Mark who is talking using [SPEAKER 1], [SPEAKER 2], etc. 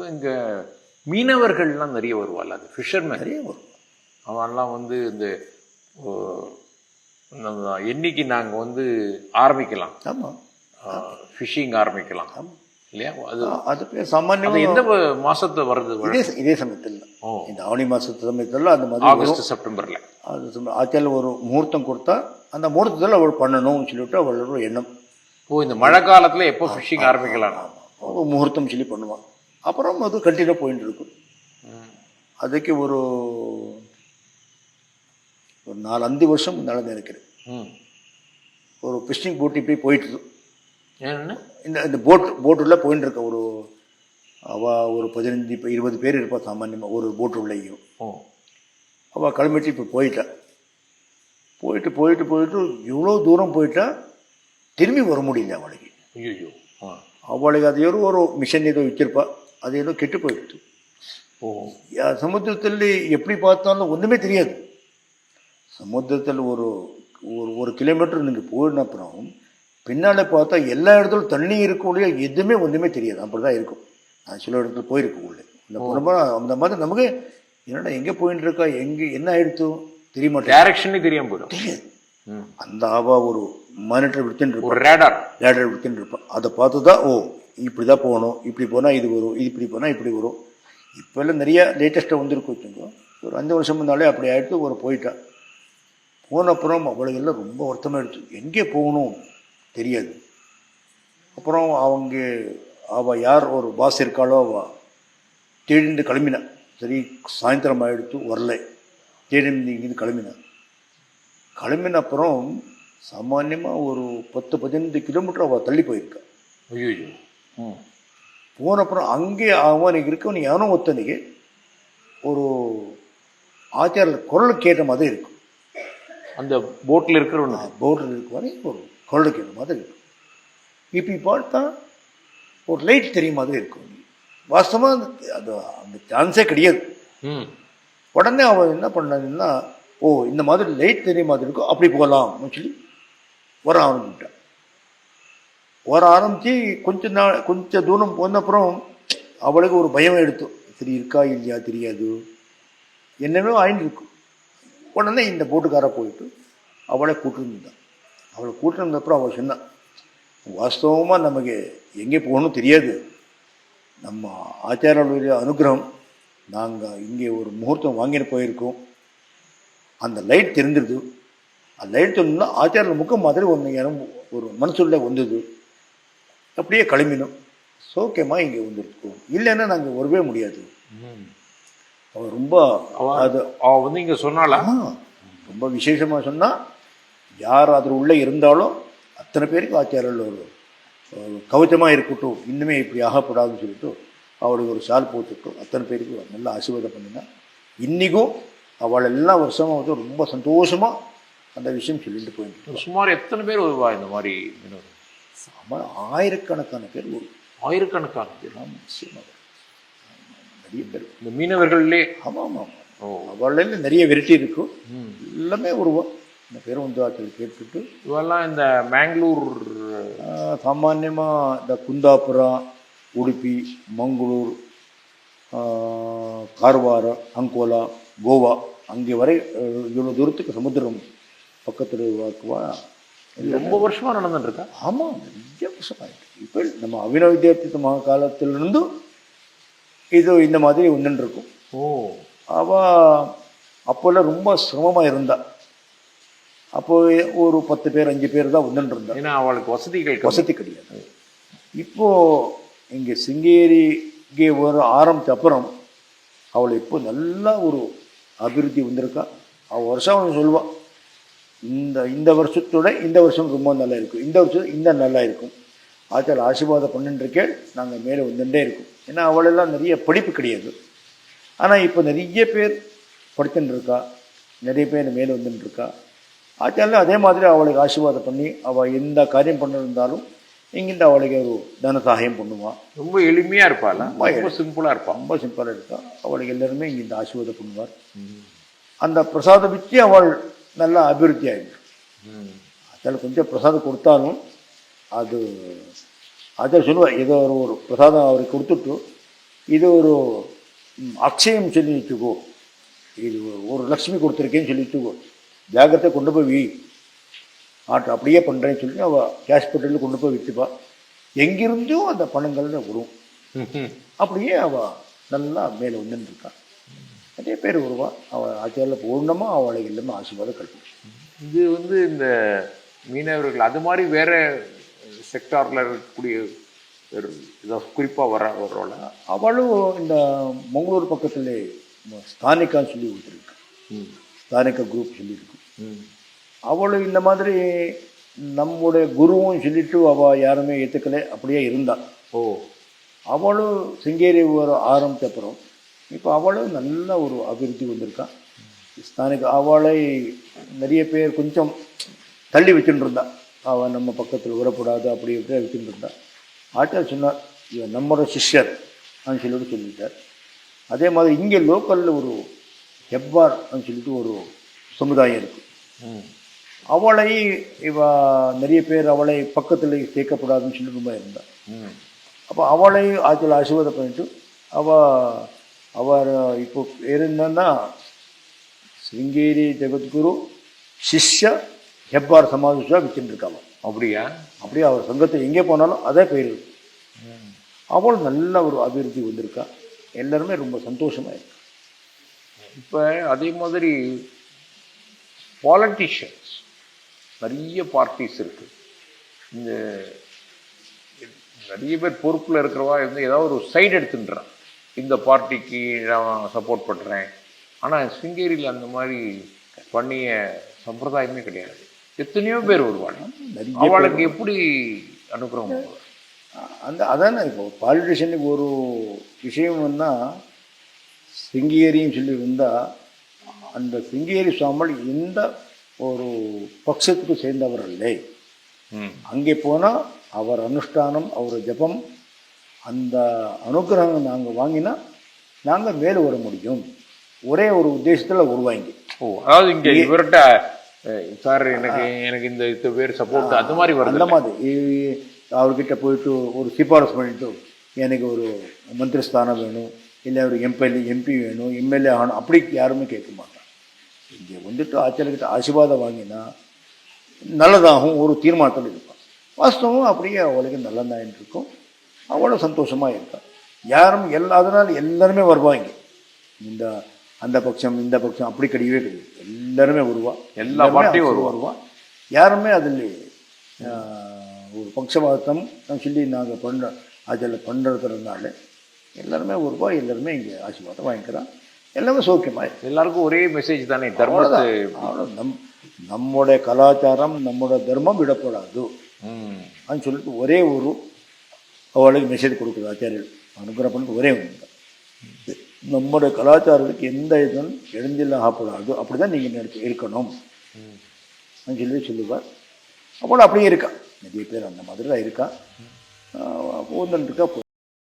[SPEAKER 1] இப்போ இங்கே மீனவர்கள்லாம் நிறைய வருவாள், அது ஃபிஷர்மேன்
[SPEAKER 2] நிறைய வரும்.
[SPEAKER 1] அவன்லாம் வந்து இந்த என்னைக்கு நாங்கள் வந்து ஆரம்பிக்கலாம்,
[SPEAKER 2] ஆமாம்,
[SPEAKER 1] ஃபிஷிங் ஆரம்பிக்கலாம் இல்லையா? அது
[SPEAKER 2] அது பேர் சாமானியமாக
[SPEAKER 1] எந்த மாதத்தை வருது?
[SPEAKER 2] இதே சமயத்தில் இந்த ஆவணி மாதத்து சமயத்தில் அந்த மாதிரி
[SPEAKER 1] ஆகஸ்ட் செப்டம்பரில்
[SPEAKER 2] அது ஆட்சியில் ஒரு முகூர்த்தம் கொடுத்தா அந்த முகூர்த்தத்தில் அவள் பண்ணணும்னு சொல்லிவிட்டு அவளோட எண்ணம்.
[SPEAKER 1] இந்த மழை காலத்தில் எப்போ ஃபிஷிங் ஆரம்பிக்கலாம்
[SPEAKER 2] முகூர்த்தம் சொல்லி பண்ணுவான். அப்புறம் அது கண்டினியூ போயிட்டு இருக்கும். அதுக்கு ஒரு 4-5 வருஷம் முன்னால் நினைக்கிறேன். ஒரு ஃபிஷிங் போட் இப்படி போயிட்டு இந்த போட்டுள்ள போயிட்டு இருக்க ஒரு 15-20 பேர் இருப்பா சாமான்யமாக ஒரு போட்டு உள்ளேயும். அவள் கிளம்பிட்டு இப்போ போயிட்டு எவ்வளோ தூரம் போயிட்டா திரும்பி வர முடியல அவளுக்கு.
[SPEAKER 1] ஐயோ,
[SPEAKER 2] அவளுக்கு அது ஒரு மிஷன் ஏதோ வச்சிருப்பா, அது ஏதோ கெட்டு போயிடுது. சமுத்திரத்தில் எப்படி பார்த்தாலும் ஒன்றுமே தெரியாது. சமுத்திரத்தில் ஒரு கிலோமீட்டர் நீங்கள் போயின அப்புறம் பின்னால் பார்த்தா எல்லா இடத்துலையும் தண்ணி இருக்கக்கூடிய எதுவுமே ஒன்றுமே தெரியாது. அப்படி தான் இருக்கும். நான் சில இடத்துல போயிருக்கேன் உள்ளே. அந்த மாதிரி நமக்கு என்னடா எங்கே போயிட்டு இருக்கா, எங்கே என்ன ஆயிடுத்து தெரிய மாட்டேன்,
[SPEAKER 1] டைரக்ஷனே தெரியாமல் போயிடும்.
[SPEAKER 2] தெரியாது. அந்த ஆவா ஒரு மானிட்டர் விடுத்துட்டு இருப்போம்,
[SPEAKER 1] ரேடார்
[SPEAKER 2] விடுத்துட்டு இருப்போம். அதை பார்த்து தான் இப்படி தான் போகணும், இப்படி போனால் இது வரும், இப்படி போனால் இப்படி வரும். இப்போ எல்லாம் நிறைய லேட்டஸ்ட்டாக வந்துருக்கு வச்சுக்கோ. ஒரு 5 வருஷம் முன்னாலே அப்படி ஆகிட்டு போயிட்டா. போன அப்புறம் அவளுக்கு எல்லாம் ரொம்ப வருத்தமாக எடுத்து, எங்கே போகணும் தெரியாது. அப்புறம் அவள் யார் ஒரு பாஸ் இருக்காளோ அவள் தேடிந்து கிளம்பினான். சரி, சாயந்தரம் ஆகிடுத்து வரல, தேடிந்து இங்கேருந்து கிளம்பின அப்புறம் சாமான்யமாக ஒரு 10-15 கிலோமீட்டர் அவள் தள்ளி போயிருக்கா.
[SPEAKER 1] ஐயோ,
[SPEAKER 2] போன அப்புறம் அங்கே அவனுக்கு இருக்கவனு யானோ ஒருத்தனுக்கு ஒரு ஆச்சாரில் குரல் கேட்ட மாதிரி இருக்கும்.
[SPEAKER 1] அந்த போட்டில் இருக்கிறவனு
[SPEAKER 2] போட்டில் இருக்கிறவனே ஒரு குரல் கேட்ட மாதிரி இருக்கும். இப்படி பார்த்தா ஒரு லைட் தெரியும் மாதிரி இருக்கும். வாஸ்தவமாக அது அந்த சான்ஸே கிடையாது. உடனே அவன் என்ன பண்ணாங்கன்னா, இந்த மாதிரி லைட் தெரிய மாதிரி இருக்கும், அப்படி போகலாம்னு சொல்லி வர ஆரம்பிட்டான். வர ஆரம்பித்து கொஞ்சம் தூரம் போன அப்புறம் அவளுக்கு ஒரு பயம் எடுத்து, சரி இருக்கா இல்லையா தெரியாது, என்னென்னோ ஆயின்னு இருக்கும். உடனே இந்த போட்டுக்கார போயிட்டு அவளை கூட்டிருந்தான். அவளை கூட்டிருந்தப்பறம் அவள் சொன்னான், வாஸ்தவமாக நமக்கு எங்கே போகணும் தெரியாது, நம்ம ஆச்சாரியுடைய அனுகிரகம், நாங்கள் இங்கே ஒரு முகூர்த்தம் வாங்கிட்டு போயிருக்கோம், அந்த லைட் தெரிஞ்சிருது, அந்த லைட் சொன்னா ஆச்சாரியில் முக்கம் மாதிரி ஒரு மனசுள்ள வந்தது, அப்படியே கிளம்பினோம், சோக்கியமாக இங்கே வந்துருக்கோம், இல்லைன்னா நாங்கள் வரவே முடியாது. அவள் ரொம்ப
[SPEAKER 1] அவள் வந்து இங்கே சொன்னாலாம்,
[SPEAKER 2] ரொம்ப விசேஷமாக சொன்னால், யார் அதில் உள்ளே இருந்தாலும் அத்தனை பேருக்கு ஆச்சாரியில் ஒரு கவச்சமாக இருக்கட்டும், இன்னுமே இப்படி ஆகப்படாதுன்னு சொல்லிட்டு அவளுக்கு ஒரு ஷால் போட்டுட்டு அத்தனை பேருக்கு நல்லா ஆசீர்வாதம் பண்ணினா. இன்றைக்கும் அவள் எல்லா வருஷமும் வந்து ரொம்ப சந்தோஷமாக அந்த விஷயம் சொல்லிட்டு போயிட்டு.
[SPEAKER 1] சுமார் எத்தனை பேர் வருவா இந்த மாதிரி?
[SPEAKER 2] ஆயிரக்கணக்கான பேர் வரும்.
[SPEAKER 1] ஆயிரக்கணக்கான பேர்
[SPEAKER 2] நிச்சயமாக நிறைய பேர்
[SPEAKER 1] இந்த மீனவர்கள்லே.
[SPEAKER 2] ஆமாம் ஆமாம். அவள்ல நிறைய வெரைட்டி இருக்கும், எல்லாமே வருவோம். இந்த பேரும் வந்து ஆட்கள் கேட்டுட்டு
[SPEAKER 1] இவெல்லாம் இந்த மேங்களூர்
[SPEAKER 2] சாமான்யமாக இந்த குந்தாபுரா, உடுப்பி, மங்களூர், கார்வார, அங்கோலா, கோவா, அங்கே வரை இவ்வளோ தூரத்துக்கு சமுத்திரம் பக்கத்தில் வாக்குவா
[SPEAKER 1] ரொம்ப வருஷமாக நடந்துட்டுருக்கா.
[SPEAKER 2] ஆமாம், நிறைய வருஷம் ஆகிட்டு. இப்போ நம்ம அபினவ வித்யார்த்தி மகா காலத்திலிருந்து இது இந்த மாதிரி ஒன்றுன்னு இருக்கும். அவள் அப்போல்லாம் ரொம்ப சிரமமாக இருந்தாள். அப்போ ஒரு 10 பேர் 5 பேர் தான் வந்துட்டு இருந்தா.
[SPEAKER 1] ஏன்னா அவளுக்கு வசதி கிடையாது.
[SPEAKER 2] இப்போது இங்கே சிங்கேரிக்கு ஒரு ஆரம்பித்த அப்புறம் அவளை இப்போ நல்லா ஒரு அபிவிருத்தி வந்திருக்கா. அவள் வருஷம் அவன் சொல்லுவாள், இந்த வருஷத்தோட இந்த வருஷம் ரொம்ப நல்லா இருக்கும், இந்த வருஷம் இந்த நல்லா இருக்கும், ஆச்சார ஆசீர்வாதம் பண்ணிட்டுருக்கே, நாங்கள் மேலே வந்துட்டே இருக்கோம். ஏன்னா அவளெல்லாம் நிறைய படிப்பு கிடையாது. ஆனால் இப்போ நிறைய பேர் படிச்சுட்டு இருக்கா, நிறைய பேர் மேலே வந்துட்டுருக்கா. ஆச்சாரில் அதே மாதிரி அவளுக்கு ஆசீர்வாதம் பண்ணி அவள் எந்த காரியம் பண்ணிருந்தாலும் இங்கிட்ட அவளுக்கு ஒரு தன சகாயம் பண்ணுவாள்.
[SPEAKER 1] ரொம்ப எளிமையாக இருப்பாள், ரொம்ப சிம்பிளாக இருப்பாள்,
[SPEAKER 2] ரொம்ப சிம்பிளாக இருக்கா. அவளுக்கு எல்லாருமே இங்கிட்ட ஆசீர்வாதம் பண்ணுவார். அந்த பிரசாதம் வச்சு அவள் நல்லா அபிவிருத்தி ஆகிடும். ஆச்சாரில் கொஞ்சம் பிரசாதம் கொடுத்தாலும் அது ஆச்சாரிய சொல்லுவாள், ஏதோ ஒரு பிரசாதம் அவருக்கு கொடுத்துட்டு இது ஒரு அக்ஷயம் சொல்லி வச்சுக்கோ, இது ஒரு லக்ஷ்மி கொடுத்துருக்கேன்னு சொல்லி வச்சுக்கோ, ஜாகிரதை கொண்டு போய் வி ஆட்டு அப்படியே பண்ணுறேன்னு சொல்லி அவள் கேஷ் பெட்டில் கொண்டு போய் விற்றுப்பா. எங்கிருந்தும் அந்த பணங்கள் வரும். அப்படியே அவள் நல்லா மேலே வந்துருக்கான். நிறைய பேர் வருவா. அவள் ஆச்சாரில் பூர்ணமாக அவளை எல்லாமே ஆசீர்வாதம் கல்வி.
[SPEAKER 1] இது இந்த மீனவர்கள் அது மாதிரி வேற செக்டாரில் இருக்கக்கூடிய ஏதாவது குறிப்பாக வர்றோல
[SPEAKER 2] அவளும் இந்த மங்களூர் பக்கத்தில் ஸ்தானிக்கான்னு சொல்லி கொடுத்துருக்கு. ஸ்தானிக்கா குரூப் சொல்லியிருக்கு. அவளும் இந்த மாதிரி நம்முடைய குருவும் சொல்லிட்டு அவள் யாருமே ஏற்றுக்கலை, அப்படியே இருந்தாள். அவளும் சிங்கேரி ஒரு ஆரம்பித்த அப்புறம் இப்போ அவளும் நல்ல ஒரு அபிவிருத்தி வந்திருக்கான். ஸ்தானிக்க அவளை நிறைய பேர் கொஞ்சம் தள்ளி வச்சுட்டு இருந்தா. அவள் நம்ம பக்கத்தில் வரக்கூடாது அப்படி இப்படியே வச்சுட்டு இருந்தா. ஆச்சார் சொன்னார், இவன் நம்மளோட சிஷ்யர் அப்படின்னு சொல்லிட்டு சொல்லிட்டார். அதே மாதிரி இங்கே லோக்கலில் ஒரு ஹெப்பார் அப்படின்னு சொல்லிட்டு ஒரு சமுதாயம் இருக்குது. அவளை நிறைய பேர் அவளை பக்கத்தில் சேர்க்கப்படாதுன்னு சொல்லி ரொம்ப இருந்தாள். அப்போ அவளை ஆட்சியில் ஆசீர்வாதம் பண்ணிட்டு அவர் இப்போ என்னன்னா சிங்கேரி ஜெகத்குரு சிஷ்ய ஹெப்பார் சமாஜா வச்சுருக்காங்க.
[SPEAKER 1] அப்படியா?
[SPEAKER 2] அப்படியே அவர் சங்கத்தை எங்கே போனாலும் அதே பேர் இருக்கு. அவள் நல்ல ஒரு அபிவிருத்தி வந்திருக்கா. எல்லாருமே ரொம்ப சந்தோஷமாக இருக்கு.
[SPEAKER 1] இப்போ அதே மாதிரி பாலிட்டிஷியன்ஸ் நிறைய பார்ட்டிஸ் இருக்கு. இந்த நிறைய பேர் பொறுப்பில் இருக்கிறவா ஏதாவது ஒரு சைடு எடுத்துன்றான், இந்த பார்ட்டிக்கு நான் சப்போர்ட் பண்ணுறேன். ஆனால் சிங்கேரியில் அந்த மாதிரி பண்ணிய சம்பிரதாயமே கிடையாது. எத்தனையோ பேர் வருவாங்க. அவளுக்கு எப்படி அனுப்புகிறோம்
[SPEAKER 2] அதானே இப்போ பாலிட்டிஷியனுக்கு ஒரு விஷயம்னா சிங்கேரின்னு சொல்லி இருந்தால் அந்த சிங்கேரி சுவாமல் எந்த ஒரு பட்சத்துக்கு சேர்ந்தவர் இல்லை. அங்கே போனால் அவர் அனுஷ்டானம், அவர் ஜபம், அந்த அனுகிரகம் நாங்கள் வாங்கினா நாங்கள் மேலே வர முடியும். ஒரே ஒரு உத்தேசத்தில் வருவாங்க.
[SPEAKER 1] அதாவது இங்கே இவர்கிட்ட சார் எனக்கு இந்த பேர் சப்போர்ட் அந்த மாதிரி வரும்.
[SPEAKER 2] அந்த மாதிரி அவர்கிட்ட போயிட்டு ஒரு சிபாரிசு பண்ணிட்டு எனக்கு ஒரு மந்திரி ஸ்தானம் வேணும், இல்லை ஒரு எம்பி வேணும், எம்எல்ஏ ஆகணும், அப்படி யாருமே கேட்க மாட்டாங்க. இங்கே வந்துட்டு ஆச்சாரியர்கிட்ட ஆசீர்வாதம் வாங்கினா நல்லதாகவும் ஒரு தீர்மானத்தில் இருப்பான். வாஸ்தவம் அப்படியே அவளுக்கு நல்லதான் இருக்கும். அவ்வளோ சந்தோஷமாக இருக்கான். யாரும் அதனால் எல்லாருமே வருவாங்க. அந்த பட்சம் இந்த பட்சம் அப்படி கிடையவே கிடையாது. எல்லாருமே வருவா. எல்லா பார்ட்டியும் வருவா. யாருமே அதில் ஒரு பட்சபாதம் சொல்லி நாங்கள் அதில் பண்ணுறதுனால எல்லாருமே வருவா. எல்லாருமே இங்கே ஆசீர்வாதம் வாங்கிக்கிறான். எல்லாமே சௌக்கியமாக எல்லாருக்கும் ஒரே மெசேஜ் தானே, தர்மத்தை அவ்வளோ நம்முடைய கலாச்சாரம் நம்மளோட தர்மம் விடப்படாது அப்படின்னு சொல்லிட்டு ஒரே ஒரு அவளுக்கு மெசேஜ் கொடுக்குது ஆச்சாரியர் அனுகிரகம் பண்ணிட்டு. ஒரே ஒன்று, நம்முடைய கலாச்சாரத்துக்கு எந்த இதுவும் இடைஞ்சல் ஆகப்படாது, அப்படி தான் நீங்கள் இருக்கணும் அப்படின்னு சொல்லுவார். அவள் அப்படியே இருக்கா. நிறைய பேர் அந்த மாதிரி தான் இருக்கா. ஒன்று இருக்கா.